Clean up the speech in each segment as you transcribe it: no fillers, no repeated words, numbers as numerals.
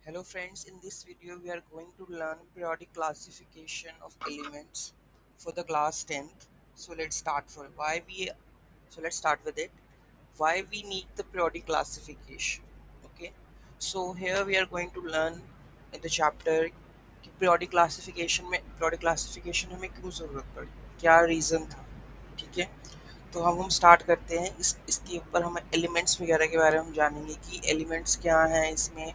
Hello friends, in this video we are going to learn periodic classification of elements for the class 10th. Let's start with it. Why we need the periodic classification. Okay. So here we are going to learn in the chapter कि periodic classification हमें क्यों ज़रूरत पड़ी, क्या reason था. ठीक है. तो हम स्टार्ट करते हैं. इसके ऊपर हम एलिमेंट्स वगैरह के बारे में जानेंगे कि एलिमेंट्स क्या हैं इसमें,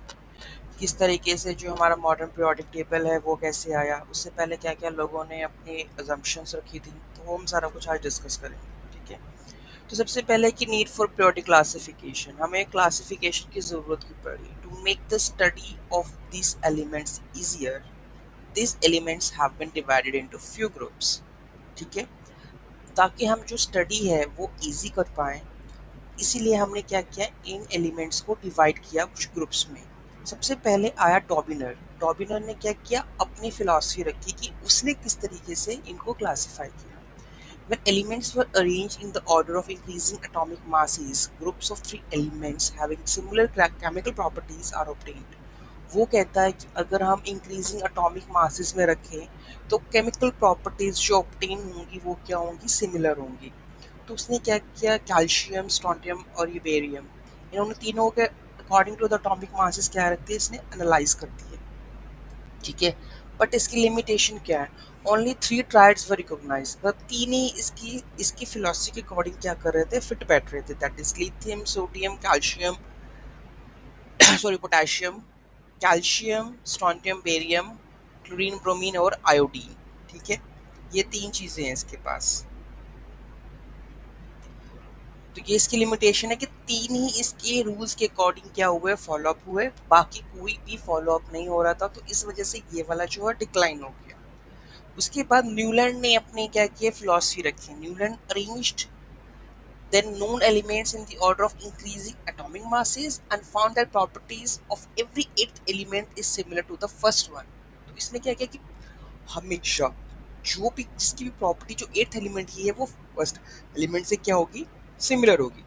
किस तरीके से जो हमारा मॉडर्न पीरियोडिक टेबल है वो कैसे आया, उससे पहले क्या क्या लोगों ने अपनी अजम्पशंस रखी थी, तो वो हम सारा कुछ आज डिस्कस करेंगे. ठीक है. तो सबसे पहले की नीड फॉर पीरियोडिक क्लासिफिकेशन, हमें क्लासिफिकेशन की ज़रूरत क्यों पड़ी. To make the study of this elements easier, this elements have been divided into few groups. ठीक है. ताकि हम जो स्टडी है वो इजी कर पाएँ, इसीलिए हमने क्या किया, इन एलिमेंट्स को डिवाइड किया कुछ ग्रुप्स में. सबसे पहले आया डॉबिनर. डॉबिनर ने क्या किया, अपनी फिलॉसफी रखी कि उसने किस तरीके से इनको क्लासिफाई किया. When elements were arranged in the order of increasing atomic masses, groups of three elements having similar chemical properties are obtained. वो कहता है कि अगर हम इंक्रीजिंग एटॉमिक मासेस में रखें तो केमिकल प्रॉपर्टीज जो ऑब्टेन होंगी वो क्या होंगी, सिमिलर होंगी. तो उसने क्या किया, कैल्शियम, स्ट्रोंटियम और ये बेरियम, इन्होंने तीनों के according to the atomic masses क्या रखती है, इसने एनालाइज कर दिए. ठीक है. बट इसकी लिमिटेशन क्या है, ओनली थ्री ट्राइड्स वर रिकॉग्नाइज. मतलब तीन ही इसकी इसकी फिलोसफी के अकॉर्डिंग क्या कर रहे थे, फिट बैठ रहे थे. That is lithium, sodium, calcium sorry potassium, calcium, strontium, barium, chlorine, bromine और आयोडीन. ठीक है. ये तीन चीजें हैं इसके पास. तो ये इसकी लिमिटेशन है कि तीन ही इसके रूल्स के अकॉर्डिंग क्या हुए, फॉलो अप हुए, बाकी कोई भी फॉलो अप नहीं हो रहा था. तो इस वजह से ये वाला जो है डिक्लाइन हो गया. उसके बाद न्यूलैंड ने अपने क्या किया, फिलॉसफी रखी. Newland arranged then known elements in the order of increasing atomic masses and found that properties of every eighth element is similar to the first one. तो इसने क्या किया कि हमेशा जो भी जिसकी भी प्रॉपर्टी जो एट्थ एलिमेंट की है वो फर्स्ट एलिमेंट से क्या होगी, सिमिलर होगी.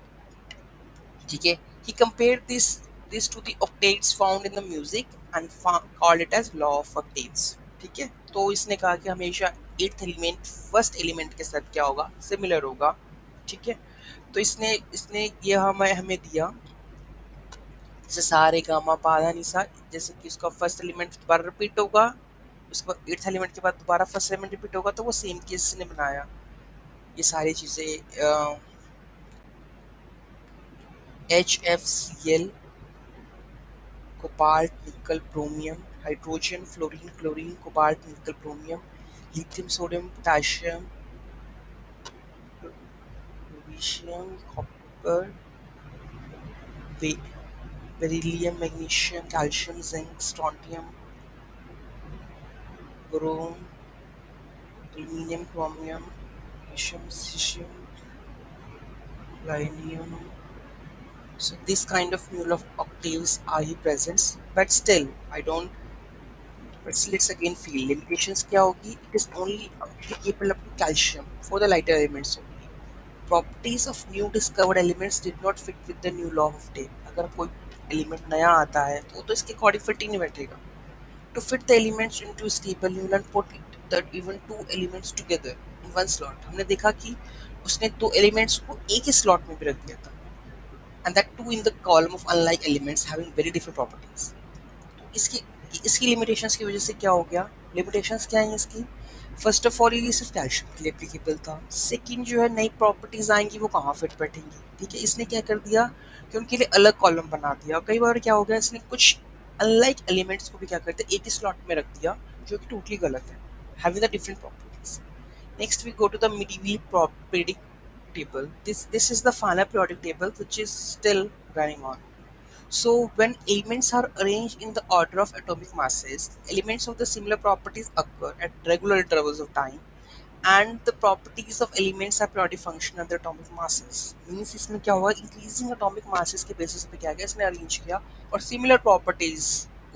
ठीक है. He compared this to the octets found in the music and called it as law of octets. ठीक है. तो इसने कहा कि हमेशा एट्थ एलिमेंट फर्स्ट एलिमेंट के साथ क्या होगा, सिमिलर होगा. ठीक है. तो इसने इसने ये हमें हमें दिया, जैसे सारे गामा पाधा निशा, जैसे कि उसका फर्स्ट एलिमेंट दोबारा रिपीट होगा, उसके बाद एट्थ एलिमेंट के बाद दोबारा फर्स्ट एलिमेंट रिपीट होगा, तो वो सेम केस ने बनाया. ये सारी चीज़ें HFCl, cobalt, nickel, bromine, hydrogen, fluorine, chlorine, cobalt, nickel, bromine, lithium, sodium, potassium, potassium, copper, beryllium, magnesium, calcium, zinc, strontium, boron, aluminium, chromium, magnesium, cesium, rhenium. So this kind of null of octaves are he presents, but still I don't. But let's again feel limitations. क्या होगी? It is only applicable up to calcium for the lighter elements only. Properties of new discovered elements did not fit with the new law of Tate. अगर कोई element नया आता है तो वो तो इसके अकॉर्डिंग फिट ही नहीं बैठेगा. To fit the elements into a stable, Newland put that even two elements together in one slot. हमने देखा कि उसने दो एलिमेंट्स को एक ही स्लॉट में भी रख दिया था, and that two in the column of unlike elements having very different properties. तो इसकी इसकी लिमिटेशंस की वजह से क्या हो गया, लिमिटेशंस क्या हैं इसकी. फर्स्ट ऑफ ऑल ये सिर्फ कैल्शियम के लिए एप्लीकेबल था. सेकंड जो है नई प्रॉपर्टीज आएंगी वो कहाँ फिट बैठेंगी. ठीक है. इसने क्या कर दिया कि उनके लिए अलग कॉलम बना दिया. और कई बार क्या हो गया, इसने कुछ अनलाइक एलिमेंट्स को भी क्या करते एक ही स्लॉट में रख दिया, जो कि टोटली गलत है, having the different properties. Next we go to the medieval periodic table. This is the final periodic table which is still running on. So when elements are arranged in the order of atomic masses, elements of the similar properties occur at regular intervals of time, and the properties of elements are periodic function of the atomic masses. Means इसमें क्या हुआ, increasing atomic masses के basis पे क्या किया, इसने arrange किया, और similar properties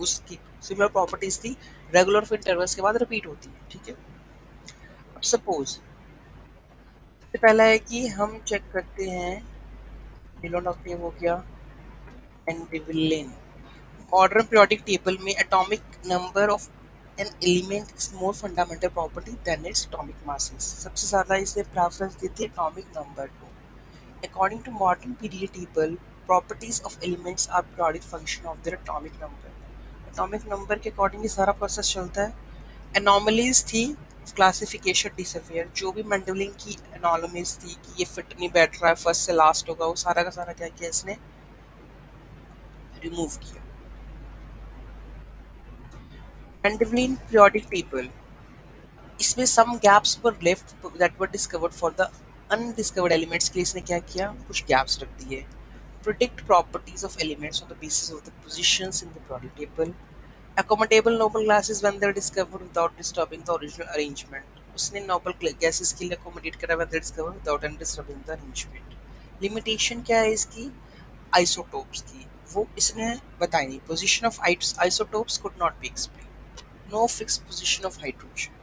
उसकी similar properties थी, regular intervals के बाद repeat होती है. ठीक है. अब suppose सबसे पहला है कि हम check करते हैं, मिलोन ऑक्टेव हो गया, एंड डिविलिन. मॉडर्न पीरियोडिक टेबल में atomic number of an element is more fundamental property than its atomic masses. सबसे ज़्यादा इसने प्रेफरेंस देती है एटॉमिक नंबर को। According to modern period table, properties of elements are periodic function of their atomic number. Atomic number के according ये सारा process चलता है। एनॉमलीज थी क्लासिफिकेशन डिसअपियर, जो भी मेंडलिंग की एनॉमलीज थी कि ये फिट नहीं बैठ रहा है, फर्स्ट से लास्ट होगा, वो सारा का सारा क्या किया इसने, रिमूव किया। मेंडलिन पीरियोडिक टेबल, इसमें some gaps were left that were discovered for the undiscovered elements के लिए इसने क्या किया, कुछ गैप्स रख दिए। Predict properties of elements on the basis of the positions in the periodic table. Accommodable noble gases when they're discovered without disturbing the original arrangement. उसने noble gases के लिए accommodate करा when they're discovered without disturbing the arrangement. Limitation क्या है इसकी, isotopes की, वो इसने बताई नहीं। Position of isotopes could not be explained. No fixed position of hydrogen.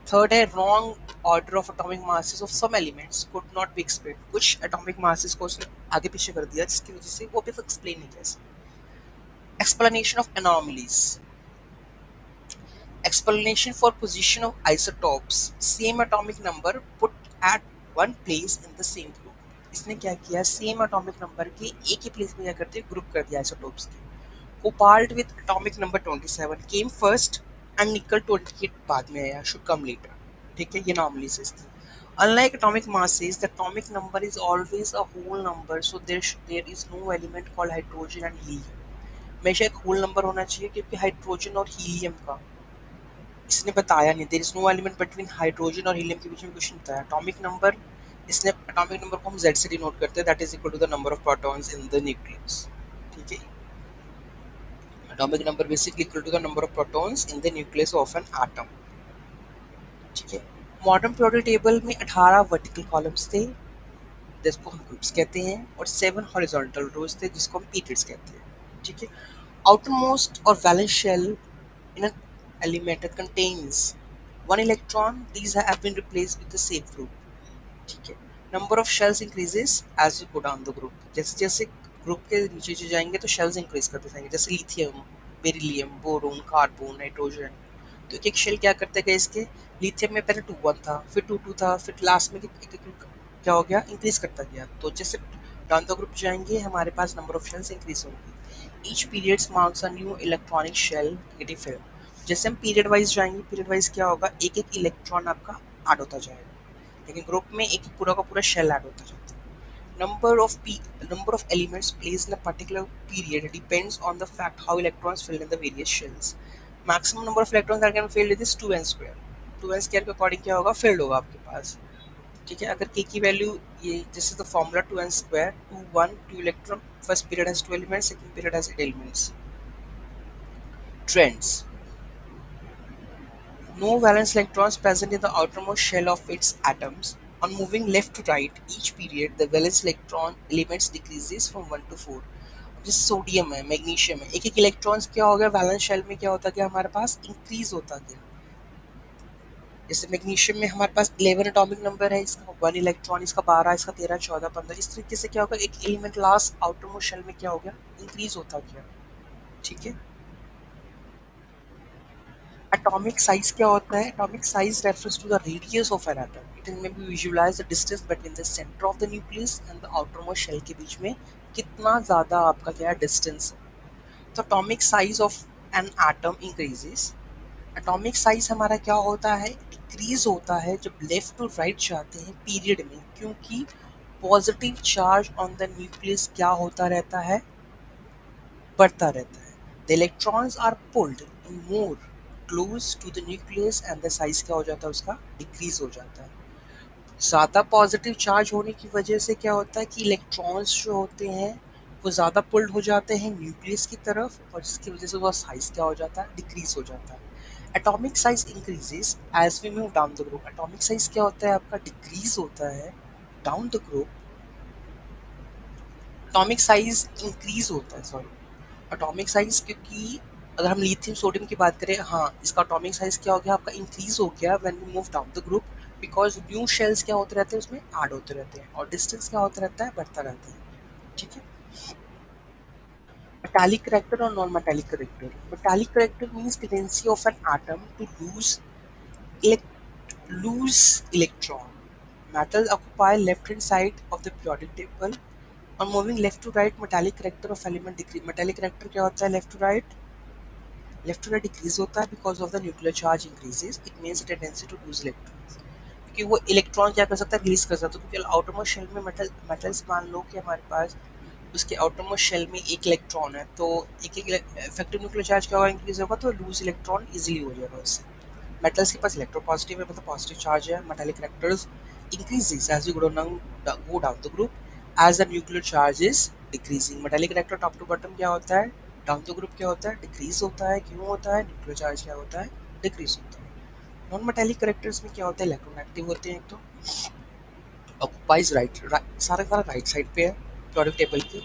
Third है wrong order of atomic masses of some elements could not be explained. कुछ atomic masses को उसने आगे पीछे कर दिया जिसकी वजह से वो अभी तक explain नहीं किया। Explanation of anomalies. Explanation for position of isotopes, same atomic number put at one place in the same group. इसने क्या किया, सेम एटॉमिक नंबर के एक ही प्लेस में क्या करते हैं, ग्रुप कर दिया आइसोटोप्स के। Cobalt with atomic number 27 came first and निकल 28 बाद में आया, शुड कम लेटर। ठीक है, ये नॉर्मलिसिस थी। Unlike atomic masses, the atomic number is always a whole number, so there is no element called hydrogen and helium. हमेशा एक होल नंबर होना चाहिए क्योंकि हाइड्रोजन और हीलियम का इसने बताया नहीं। There is no element between hydrogen और हीलियम के बीच में कुछ नहीं बताया। एटॉमिक नंबर, इसने एटॉमिक नंबर को हम Z से डिनोट करते हैं, that is equal to the number of protons in the nucleus. ठीक है, atomic number basically equal to the number of protons in the nucleus of an atom. ठीक है, मॉडर्न पीरियोडिक टेबल में 18 vertical columns थे जिसको हम groups कहते हैं, और 7 हॉरिजॉन्टल रोज थे जिसको हम पीरियड्स कहते हैं। ठीक है, outermost or valence shell in an element that contains one electron, these have been replaced with the same group. ठीक है, number of shells increases as you go down the group. जैसे जैसे ग्रुप के नीचे जो जाएंगे तो शेल्स इंक्रीज करते जाएंगे, जैसे lithium, beryllium, boron, carbon, nitrogen. तो एक एक शेल क्या करते गए इसके, लिथियम में पहले 2 1 था, फिर 2 2 था, फिर लास्ट में एक एक क्या हो गया, इंक्रीज करता गया। तो जैसे डाउन द ग्रुप जाएंगे हमारे पास नंबर ऑफ शेल्स इंक्रीज होंगी। Each period marks a new electronic shell negative film. जैसे हम पीरियड वाइज जाएंगे, पीरियड वाइज क्या होगा, एक एक इलेक्ट्रॉन आपका ऐड होता जाएगा, लेकिन ग्रुप में एक पूरा का पूरा शेल ऐड होता जाता है। Number of elements placed in a particular period depends on the fact how electrons filled in the various shells. Maximum number of electrons that can filled is 2n square। 2n square के according क्या होगा, field होगा आपके पास। ठीक है, अगर k की value, ये this is the formula 2n square, 2 1 2 electron, first period has 2 elements, second period has 8 elements. Trends, no valence electrons present in the outermost shell of its atoms. On moving left to right each period, the valence electron elements decreases from 1 to 4। जैसे sodium है, magnesium है, एक एक electrons क्या हो गया, valence shell में क्या होता गया, हमारे पास इंक्रीज होता गया। जैसे मैग्नीशियम में हमारे पास 11 एटॉमिक नंबर है, इसका 1 इलेक्ट्रॉन, इसका 12, इसका 13, 14, 15, इस तरीके से क्या होगा, एक एलिमेंट लास्ट आउटरमोस्ट शेल में क्या हो गया, इंक्रीज होता गया। ठीक है, atomic size क्या होता है, atomic size refers to the radius of an atom। it may be visualize the distance between the center of the nucleus and the outermost shell के बीच में कितना ज़्यादा आपका क्या है, डिस्टेंस है। तो atomic size of an atom increases। atomic size हमारा क्या होता है, डिक्रीज होता है जब लेफ्ट टू राइट जाते हैं पीरियड में, क्योंकि positive charge on the nucleus क्या होता रहता है, बढ़ता रहता है। The electrons are pulled in more close to the nucleus and the size क्या हो जाता है, उसका डिक्रीज हो जाता है। ज़्यादा पॉजिटिव चार्ज होने की वजह से क्या होता है कि इलेक्ट्रॉन्स जो होते हैं वो ज़्यादा पुल्ड हो जाते हैं न्यूक्लियस की तरफ, और जिसकी वजह से वो साइज क्या हो जाता है, डिक्रीज हो जाता है। Atomic size increases as we move down the group. Atomic size क्या होता है आपका, डिक्रीज होता है down the group. Atomic size increase होता है, सॉरी, एटॉमिक साइज, क्योंकि अगर हम लिथियम सोडियम की बात करें, हाँ, इसका एटॉमिक साइज क्या हो गया आपका, इंक्रीज हो गया when we move down the group, because new shells क्या होते रहते हैं उसमें ऐड होते रहते हैं, और डिस्टेंस क्या होता रहता है, बढ़ता रहता है। ठीक है, Metallic character or non-metallic character? Metallic character means tendency of an atom to lose electron. Metals occupy left-hand side of the periodic table. On moving left to right, metallic character of element decrease. Metallic character क्या होता है left to right? Left to right decrease होता है because of the nuclear charge increases. It means tendency to lose electrons. क्योंकि वो electron क्या कर सकता है रिलीज कर सकता है क्योंकि आउटरमोस्ट शेल में मेटल्स मान लो कि हमारे पास उसके आउटरमोस्ट शेल में एक इलेक्ट्रॉन है तो एक एक इफेक्टिव न्यूक्लियर चार्ज क्या होगा इंक्रीज होगा तो लूज इलेक्ट्रॉन इजीली हो जाएगा उससे metals के पास इलेक्ट्रोपॉजिटिव है मतलब पॉजिटिव चार्ज है metallic characters increases as you go down the group as the nuclear charge is decreasing metallic character top to bottom क्या होता है डाउन द ग्रुप क्या होता है डिक्रीज होता है क्यों होता है न्यूक्लियर चार्ज क्या होता है डिक्रीज होता है नॉन मेटालिक करेक्टर्स में क्या होता है इलेक्ट्रोनेगेटिव होते हैं एक तो ऑक्युपाइज सारा सारा राइट साइड पे है प्रोडक्ट टेबल के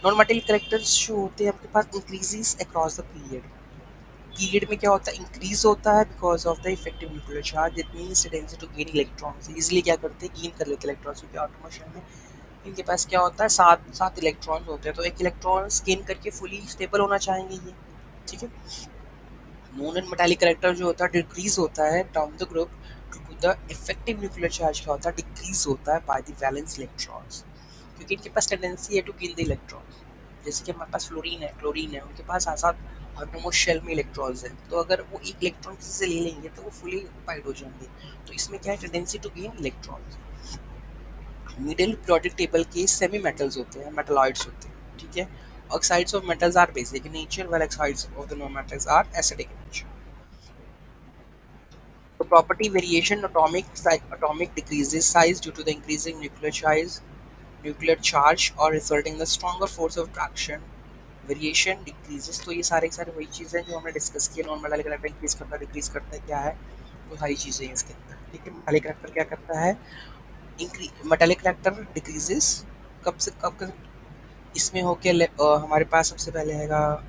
नॉन मेटालिक करेक्टर्स जो होते हैं आपके पास इंक्रीजेस अक्रॉस द पीरियड में क्या होता है इंक्रीज होता है because of the effective nuclear charge it means tendency to gain electrons easily क्या करते हैं गेन कर लेते हैं इलेक्ट्रॉन्स क्योंकि ऑटोमेशन में इनके पास क्या होता है सात सात इलेक्ट्रॉन्स होते हैं तो एक इलेक्ट्रॉन गेन करके फुली स्टेबल होना चाहेंगे ये ठीक है नॉन एंड मेटालिक कैरेक्टर जो होता है डिक्रीज होता है down the group the effective nuclear charge क्या होता है डिक्रीज होता है बाय द वैलेंस इलेक्ट्रॉन्स क्योंकि इनके पास टेंडेंसी है टू गेन द इलेक्ट्रॉन्स जैसे कि हमारे पास फ्लोरीन है क्लोरीन है उनके पास आसाद ऑटोमोस्ट शेल में इलेक्ट्रॉन्स है तो अगर वो एक इलेक्ट्रॉन किसी से ले लेंगे तो वो फुली ऑक्यूपाइड हो जाएंगे तो इसमें क्या है tendency to gain electrons middle periodic table के सेमी मेटल्स होते हैं मेटलॉइड्स होते हैं ठीक है oxides of metals are basic in nature while oxides of the non-metals are acidic in nature. The property variation atomic decreases size due to the increasing nuclear charge or resulting in the stronger force of attraction. Variation decreases तो ये सारे के सारे वही चीज़ें हैं जो हमने डिस्कस किया नॉन मेटालिक करेक्टर इंक्रीज करता है डिक्रीज करता है क्या है वो सारी चीज़ें हैं इसके अंदर ठीक है मेटालिक करेक्टर क्या करता है मेटालिक करेक्टर डिक्रीजेस कब इसमें होके हमारे पास सबसे पहले हैगा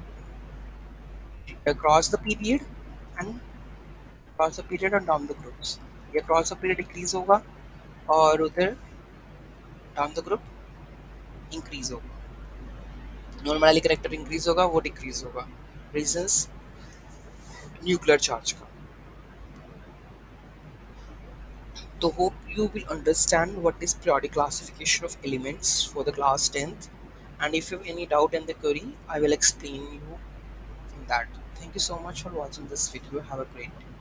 across the period and across the period and down the groups ये across the period डिक्रीज होगा और उधर डाउन द ग्रुप इंक्रीज होगा नॉर्मली करेक्टर इंक्रीज होगा वो डिक्रीज होगा रीजंस न्यूक्लियर चार्ज का तो hope you will understand what is periodic classification of elements for the class 10th and if you have any doubt in the query I will explain you from that. Thank you so much for watching this video. Have a great day.